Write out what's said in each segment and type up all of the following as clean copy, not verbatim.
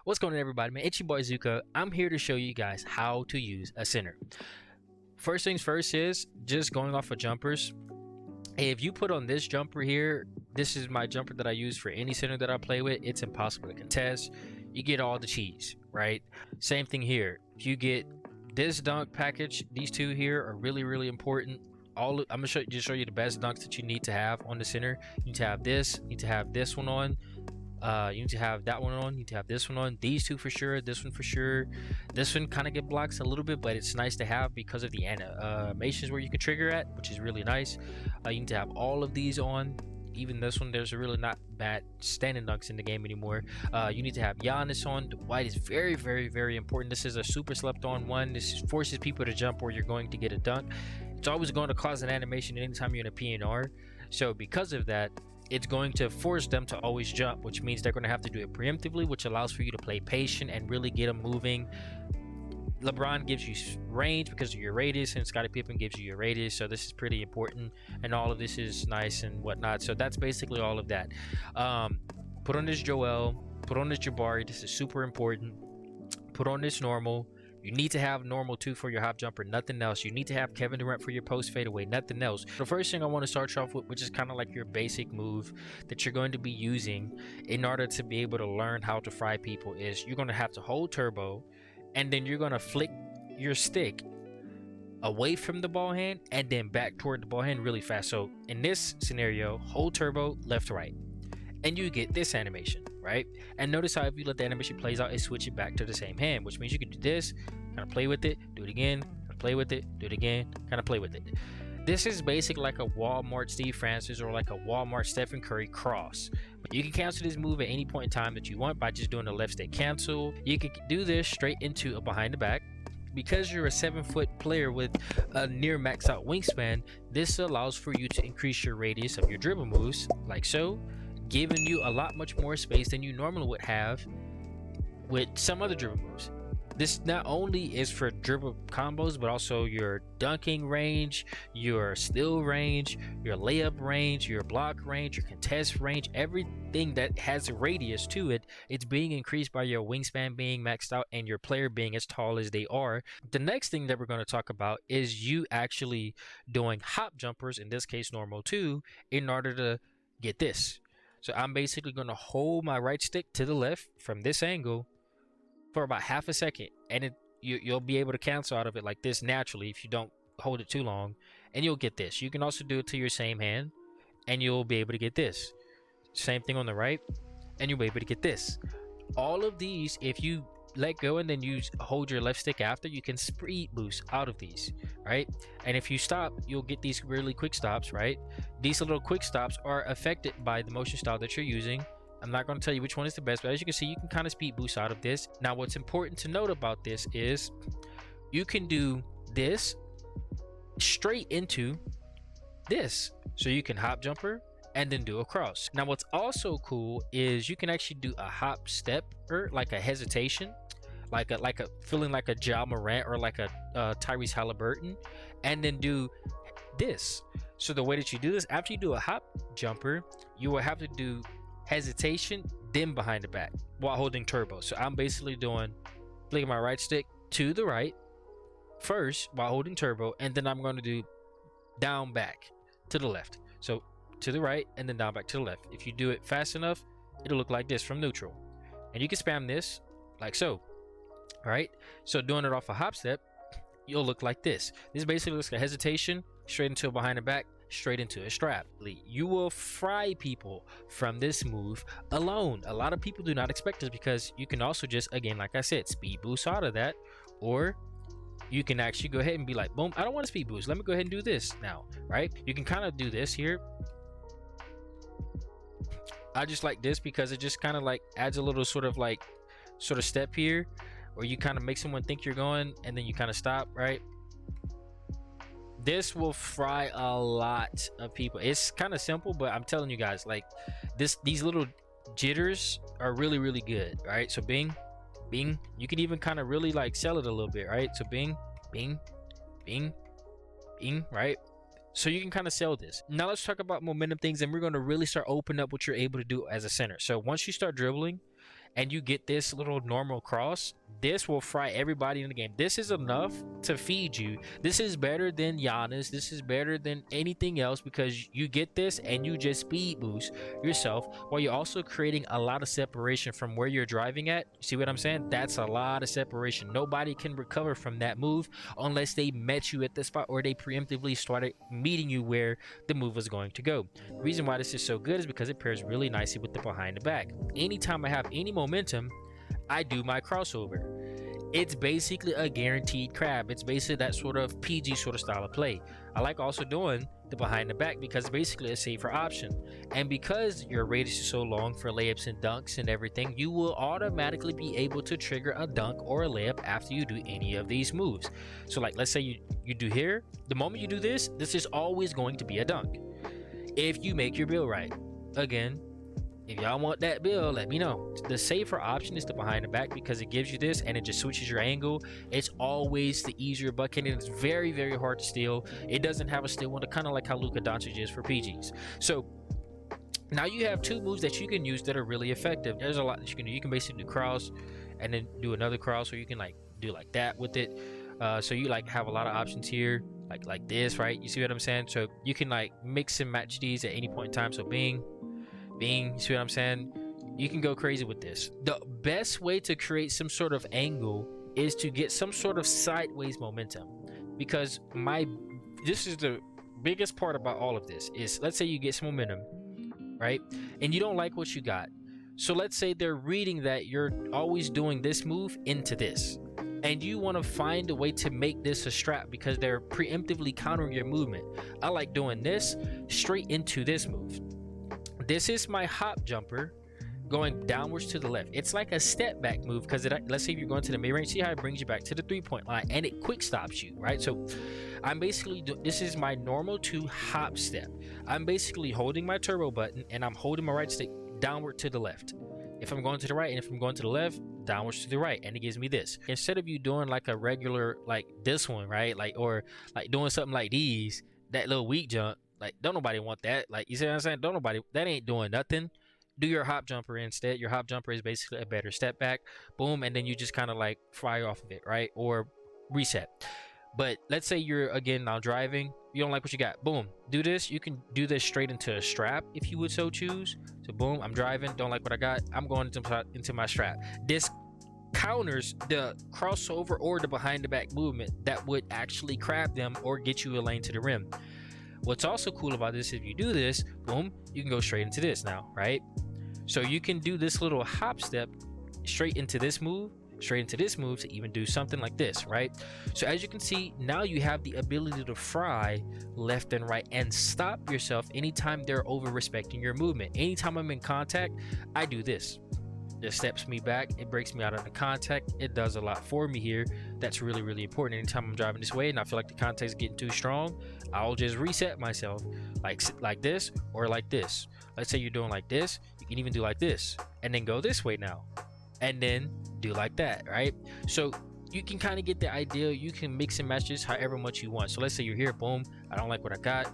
What's going on, everybody, man? It's your boy Zuko. I'm here to show you guys how to use a center. First things first is just going off of jumpers. If you put on this jumper here, this is my jumper that I use for any center that I play with. It's impossible to contest. You get all the cheese, right? Same thing here. If you get this dunk package, these two here are really important. I'm gonna show you the best dunks that you need to have on the center. You need to have this. You need to have this one on. You need to have that one on. You need to have this one on. These two for sure. This one for sure. This one kind of get blocks a little bit, but it's nice to have because of the animations where you can trigger at, which is really nice. You need to have all of these on. Even this one, there's really not bad standing dunks in the game anymore. You need to have Giannis on. The white is very important. This is a super slept on one. This forces people to jump where you're going to get a dunk. It's always going to cause an animation anytime you're in a PNR. So because of that, it's going to force them to always jump, which means they're going to have to do it preemptively, which allows for you to play patient and really get them moving. LeBron gives you range because of your radius, and Scottie Pippen gives you your radius, so this is pretty important, and all of this is nice and whatnot. So that's basically all of that. Put on this Joel, put on this Jabari. This is super important. Put on this normal. You need to have normal too for your hop jumper, nothing else. You need to have Kevin Durant for your post fadeaway, nothing else. The first thing I want to start off with, which is kind of like your basic move that you're going to be using in order to be able to learn how to fry people, is you're going to have to hold turbo, and then you're going to flick your stick away from the ball hand and then back toward the ball hand really fast. So in this scenario, hold turbo left to right, and you get this animation, right? And notice how if you let the animation plays out, it switches back to the same hand, which means you can do this, kind of play with it, do it again, kind of play with it, do it again, kind of play with it. This is basically like a Walmart Steve Francis or like a Walmart Stephen Curry cross. But you can cancel this move at any point in time that you want by just doing the left stick cancel. You can do this straight into a behind the back. Because you're a 7-foot player with a near max out wingspan, this allows for you to increase your radius of your dribble moves, like so, giving you a lot much more space than you normally would have with some other dribble moves. This not only is for dribble combos, but also your dunking range, your steal range, your layup range, your block range, your contest range, everything that has a radius to it, it's being increased by your wingspan being maxed out and your player being as tall as they are. The next thing that we're going to talk about is you actually doing hop jumpers, in this case normal too, in order to get this. So I'm basically going to hold my right stick to the left from this angle for about half a second, and you'll be able to cancel out of it like this naturally if you don't hold it too long, and you'll get this. You can also do it to your same hand, and you'll be able to get this. Same thing on the right, and you'll be able to get this. All of these, if you let go and then you hold your left stick after, you can speed boost out of these, right? And if you stop, you'll get these really quick stops, right? These little quick stops are affected by the motion style that you're using. I'm not going to tell you which one is the best, but as you can see, you can kind of speed boost out of this. Now, what's important to note about this is you can do this straight into this. So you can hop jumper and then do a cross. Now, what's also cool is you can actually do a hop step, or like a hesitation, like a feeling like a Ja Morant or like a Tyrese Halliburton, and then do this. So the way that you do this, after you do a hop jumper, you will have to do hesitation, then behind the back while holding turbo. So I'm basically doing flicking my right stick to the right first while holding turbo, and then I'm going to do down back to the left. So to the right and then down back to the left. If you do it fast enough, it'll look like this from neutral, and you can spam this like so. All right, so doing it off a hop step, you'll look like this. This basically looks like a hesitation straight into a behind the back, straight into a strap. You will fry people from this move alone. A lot of people do not expect this because you can also just, again, like I said, speed boost out of that, or you can actually go ahead and be like, boom, I don't want to speed boost, let me go ahead and do this now, right? You can kind of do this here. I just like this because it just kind of like adds a little sort of step here, where you kind of make someone think you're going and then you kind of stop, right? This will fry a lot of people. It's kind of simple, but I'm telling you guys, like these little jitters are really good, right? So bing, you can even kind of really like sell it a little bit, right? So bing, right? So you can kind of sell this. Now let's talk about momentum things, and we're going to really start opening up what you're able to do as a center. So once you start dribbling and you get this little normal cross, this will fry everybody in the game. This is enough to feed you. This is better than Giannis. This is better than anything else because you get this and you just speed boost yourself while you're also creating a lot of separation from where you're driving at. See what I'm saying? That's a lot of separation. Nobody can recover from that move unless they met you at the spot or they preemptively started meeting you where the move was going to go. The reason why this is so good is because it pairs really nicely with the behind the back. Anytime I have any momentum, I do my crossover. It's basically a guaranteed crab. It's basically that sort of PG sort of style of play. I like also doing the behind the back because basically a safer option. And because your radius is so long for layups and dunks and everything, you will automatically be able to trigger a dunk or a layup after you do any of these moves. So like, let's say you do here, the moment you do this is always going to be a dunk. If you make your build right. Again, if y'all want that build, let me know. The safer option is the behind the back because it gives you this and it just switches your angle. It's always the easier bucket and it's very, very hard to steal. It doesn't have a steal window, kind of like how Luka Doncic is for PGs. So now you have two moves that you can use that are really effective. There's a lot that you can do. You can basically do cross and then do another cross, or you can like do like that with it. So you like have a lot of options here, like this, right? You see what I'm saying? So you can like mix and match these at any point in time. So bing, you see what I'm saying? You can go crazy with this. The best way to create some sort of angle is to get some sort of sideways momentum, because this is the biggest part about all of this is, let's say you get some momentum, right? And you don't like what you got. So let's say they're reading that you're always doing this move into this, and you want to find a way to make this a strap because they're preemptively countering your movement. I like doing this straight into this move. This is my hop jumper going downwards to the left. It's like a step back move because let's say if you're going to the mid range, see how it brings you back to the 3-point line and it quick stops you, right? So I'm basically this is my normal 2 hop step. I'm basically holding my turbo button and I'm holding my right stick downward to the left. If I'm going to the right, and if I'm going to the left, downwards to the right, and it gives me this. Instead of you doing like a regular like this one, right? Like, or like doing something like these, that little weak jump. Like, don't nobody want that. Like, you see what I'm saying? Don't nobody, that ain't doing nothing. Do your hop jumper instead. Your hop jumper is basically a better step back, boom, and then you just kind of like fly off of it, right? Or reset. But let's say you're again now driving, you don't like what you got, boom, do this. You can do this straight into a strap if you would so choose. So boom, I'm driving, don't like what I got, I'm going into my strap. This counters the crossover or the behind the back movement that would actually crab them or get you a lane to the rim. What's also cool about this, if you do this, boom, you can go straight into this now, right? So you can do this little hop step straight into this move to even do something like this, right? So as you can see, now you have the ability to fry left and right and stop yourself anytime they're over respecting your movement. Anytime I'm in contact, I do this. It steps me back, it breaks me out of the contact, it does a lot for me here. That's really, really important. Anytime I'm driving this way and I feel like the contact is getting too strong, I'll just reset myself like this or like this. Let's say you're doing like this, you can even do like this and then go this way now and then do like that, right? So you can kind of get the idea. You can mix and match this however much you want. So let's say you're here, boom, I don't like what I got,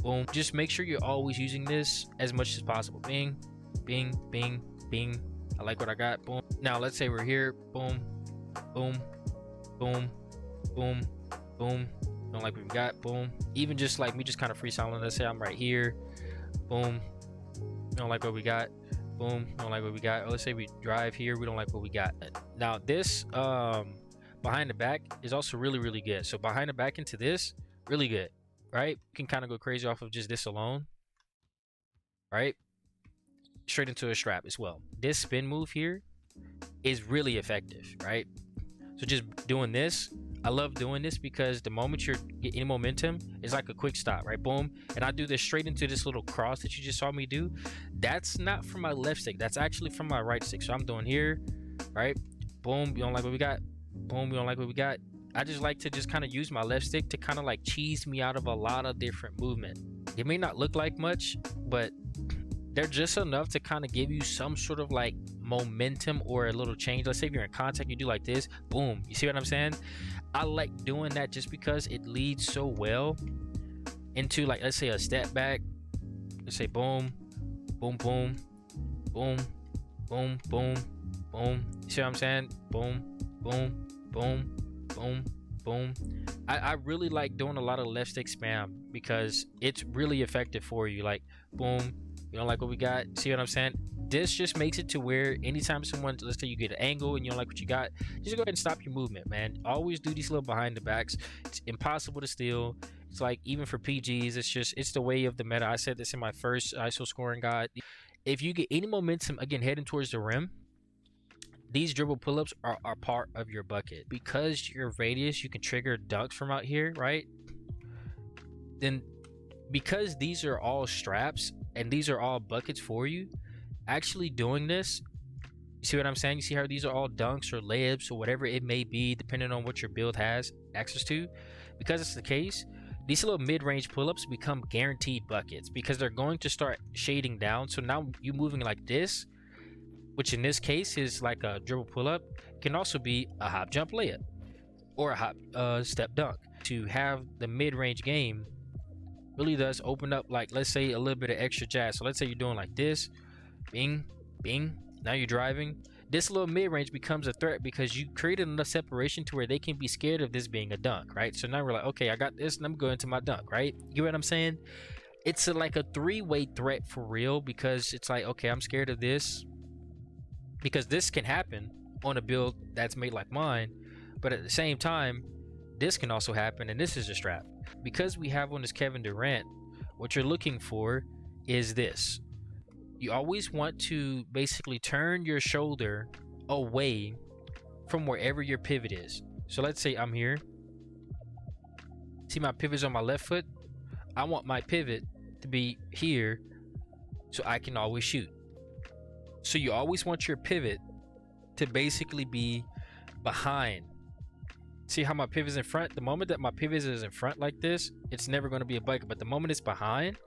boom. Just make sure you're always using this as much as possible. Bing, bing, bing, bing, I like what I got, boom. Now let's say we're here, boom, boom, boom, boom, boom, don't like what we got, boom. Even just like me just kind of freestyling, let's say I'm right here, boom, don't like what we got, boom, don't like what we got. Or let's say we drive here, we don't like what we got. Now this behind the back is also really, really good. So behind the back into this, really good, right? You can kind of go crazy off of just this alone, right? Straight into a strap as well. This spin move here is really effective, right? So just doing this, I love doing this because the moment you're getting momentum, it's like a quick stop, right? Boom. And I do this straight into this little cross that you just saw me do. That's not from my left stick, that's actually from my right stick. So I'm doing here, right? Boom, you don't like what we got, boom, you don't like what we got. I just like to just kind of use my left stick to kind of like cheese me out of a lot of different movement. It may not look like much, but they're just enough to kind of give you some sort of like momentum or a little change. Let's say if you're in contact, you do like this, boom. You see what I'm saying? I like doing that just because it leads so well into like, let's say a step back. Let's say boom, boom, boom, boom, boom, boom, boom. See what I'm saying? Boom, boom, boom, boom, boom. I really like doing a lot of left stick spam because it's really effective for you. Like, boom, you don't like what we got? See what I'm saying? This just makes it to where anytime someone, let's say you get an angle and you don't like what you got, just go ahead and stop your movement, man. Always do these little behind the backs. It's impossible to steal. It's like, even for PGs, it's the way of the meta. I said this in my first ISO scoring guide. If you get any momentum, again, heading towards the rim, these dribble pull-ups are part of your bucket. Because your radius, you can trigger dunks from out here, right? Then, because these are all straps and these are all buckets for you, actually doing this, you see what I'm saying? You see how these are all dunks or layups or whatever it may be, depending on what your build has access to. Because it's the case, these little mid-range pull-ups become guaranteed buckets because they're going to start shading down. So now you moving like this, which in this case is like a dribble pull-up, can also be a hop jump layup or a hop step dunk. To have the mid-range game really does open up, like, let's say a little bit of extra jazz. So let's say you're doing like this, bing, bing, now you're driving. This little mid-range becomes a threat because you created enough separation to where they can be scared of this being a dunk, right? So now we're like, okay, I got this and I'm going to my dunk, right? You get what I'm saying? It's like a three-way threat for real, because it's like, okay, I'm scared of this because this can happen on a build that's made like mine, but at the same time, this can also happen, and this is a strap. Because we have on this Kevin Durant, what you're looking for is this. You always want to basically turn your shoulder away from wherever your pivot is. So let's say I'm here. See my pivot's on my left foot? I want my pivot to be here so I can always shoot. So you always want your pivot to basically be behind. See how my pivot's in front? The moment that my pivot is in front like this, it's never going to be a bucket. But the moment it's behind,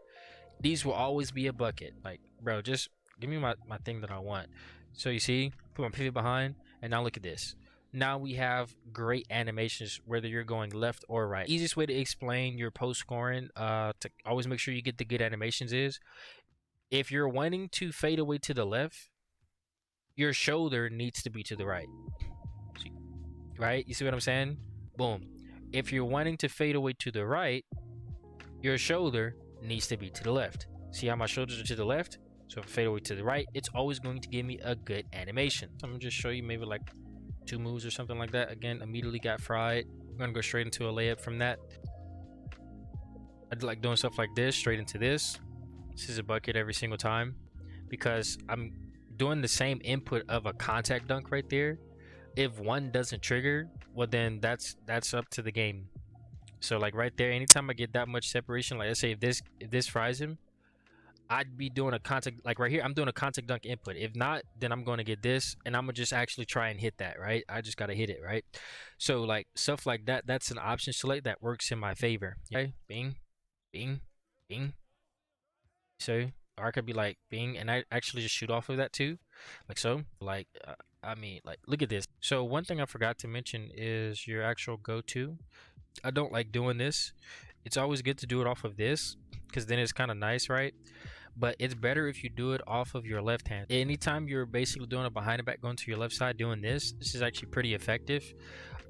these will always be a bucket. Like, bro, just give me my thing that I want. So you see, put my pivot behind, and now look at this. Now we have great animations whether you're going left or right. Easiest way to explain your post scoring, to always make sure you get the good animations, is if you're wanting to fade away to the left, your shoulder needs to be to the right. See, right? You see what I'm saying? Boom. If you're wanting to fade away to the right, your shoulder needs to be to the left. See how my shoulders are to the left? So if I fade away to the right, it's always going to give me a good animation. So I'm gonna just show you maybe like 2 moves or something like that. Again, immediately got fried. I'm gonna go straight into a layup from that. I like doing stuff like this, straight into this. This is a bucket every single time because I'm doing the same input of a contact dunk right there. If one doesn't trigger, well then that's up to the game. So like right there, anytime I get that much separation, like let's say if this fries him, I'd be doing a contact, like right here, I'm doing a contact dunk input. If not, then I'm going to get this and I'm gonna just actually try and hit that, right? I just gotta hit it, right? So like stuff like that, that's an option select that works in my favor. Okay, bing, bing, bing. So, or I could be like bing, and I actually just shoot off of that too, like so. Like, I mean, like, look at this. So one thing I forgot to mention is your actual go-to. I don't like doing this. It's always good to do it off of this because then it's kind of nice, right? But it's better if you do it off of your left hand. Anytime you're basically doing a behind the back going to your left side, doing this is actually pretty effective.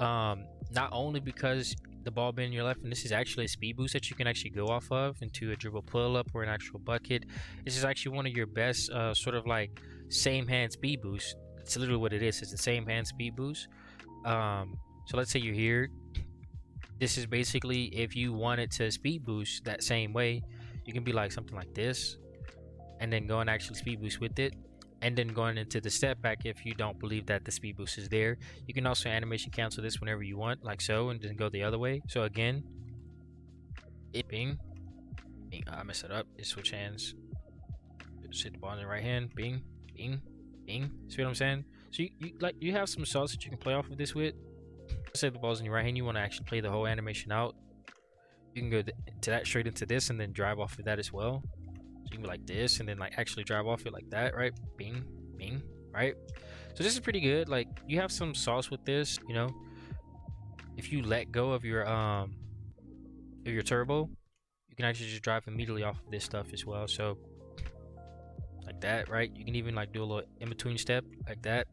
Not only because the ball being in your left, and this is actually a speed boost that you can actually go off of into a dribble pull up or an actual bucket. This is actually one of your best sort of like same hand speed boost. It's literally what it is. It's the same hand speed boost. So let's say you're here. This is basically if you wanted to speed boost that same way, you can be like something like this and then go and actually speed boost with it, and then going into the step back if you don't believe that the speed boost is there. You can also animation cancel this whenever you want, like so, and then go the other way. So again, it bing, bing. I messed it up. It switch hands. Just hit the ball in the right hand. Bing, bing, bing. See what I'm saying? So you have some sauce that you can play off of this with. Let's say the ball's in your right hand. You want to actually play the whole animation out. You can go to that straight into this and then drive off of that as well. So you can be like this and then like actually drive off it like that, right? Bing, bing, right? So this is pretty good. Like you have some sauce with this, you know. If you let go of your turbo, you can actually just drive immediately off of this stuff as well. So like that, right? You can even like do a little in between step like that.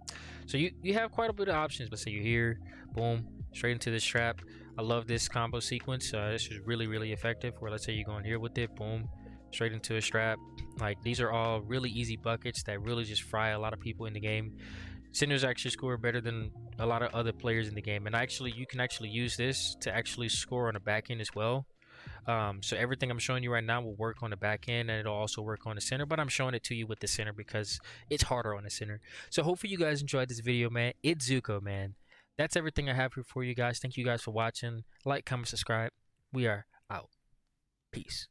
So you have quite a bit of options. Let's say you're here, boom, straight into this trap. I love this combo sequence. This is really effective. Or let's say you're going here with it, boom, straight into a strap. Like these are all really easy buckets that really just fry a lot of people in the game. Centers actually score better than a lot of other players in the game, and actually you can actually use this to actually score on the back end as well. So everything I'm showing you right now will work on the back end, and it'll also work on the center, but I'm showing it to you with the center because it's harder on the center. So hopefully you guys enjoyed this video, man. It's Zuko, man. That's everything I have here for you guys. Thank you guys for watching. Like, comment, subscribe. We are out. Peace.